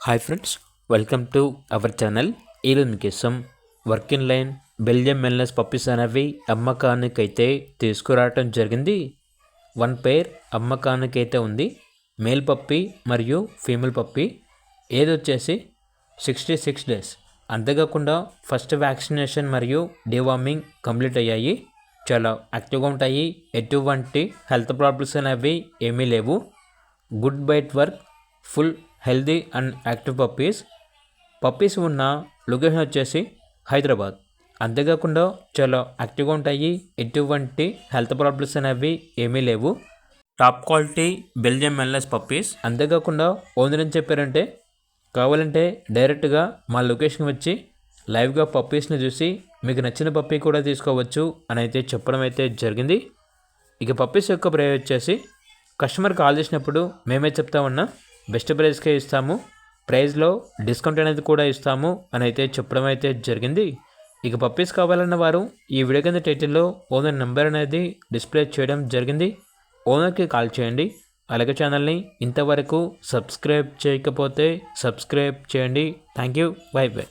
Hi friends, welcome to our channel. ఈరోజు మీకోసం working line Belgium Malinois puppies అనేవి అమ్మకానికైతే తీసుకురావటం జరిగింది. 1 పేర్ అమ్మకానికైతే ఉంది. మేల్ పప్పీ మరియు ఫీమేల్ పప్పీ. ఏది వచ్చేసి 66 డేస్. అంతేకాకుండా ఫస్ట్ వ్యాక్సినేషన్ మరియు డివార్మింగ్ కంప్లీట్ అయ్యాయి. చాలా యాక్టివ్గా ఉంటాయి. ఎటువంటి హెల్త్ ప్రాబ్లమ్స్ అనేవి ఏమీ లేవు. Good bite work, full healthy and active puppies ఉన్న లొకేషన్ వచ్చేసి హైదరాబాద్. అంతేకాకుండా చాలా యాక్టివ్గా ఉంటాయి. ఎటువంటి హెల్త్ ప్రాబ్లమ్స్ అనేవి ఏమీ లేవు. Top quality Belgium Malinois puppies. అంతేకాకుండా ఓనర్ ఏం చెప్పారంటే, కావాలంటే డైరెక్ట్గా మా లొకేషన్ వచ్చి లైవ్గా పప్పీస్ని చూసి మీకు నచ్చిన పప్పీ కూడా తీసుకోవచ్చు అని అయితే చెప్పడం అయితే జరిగింది. ఇక పప్పీస్ యొక్క ప్రైస్ వచ్చేసి కస్టమర్ కాల్ చేసినప్పుడు మేమే చెప్తామన్నా బెస్ట్ ప్రైస్కే ఇస్తాము, ప్రైస్లో డిస్కౌంట్ అనేది కూడా ఇస్తాము అని అయితే చెప్పడం అయితే జరిగింది. ఇక పప్పీస్ కావాలన్న వారు ఈ వీడియో కింద టైటిల్లో ఓనర్ నెంబర్ అనేది డిస్ప్లే చేయడం జరిగింది. ఓనర్కి కాల్ చేయండి. అలాగే ఛానల్ని ఇంతవరకు సబ్స్క్రైబ్ చేయకపోతే సబ్స్క్రైబ్ చేయండి. Thank you. By by.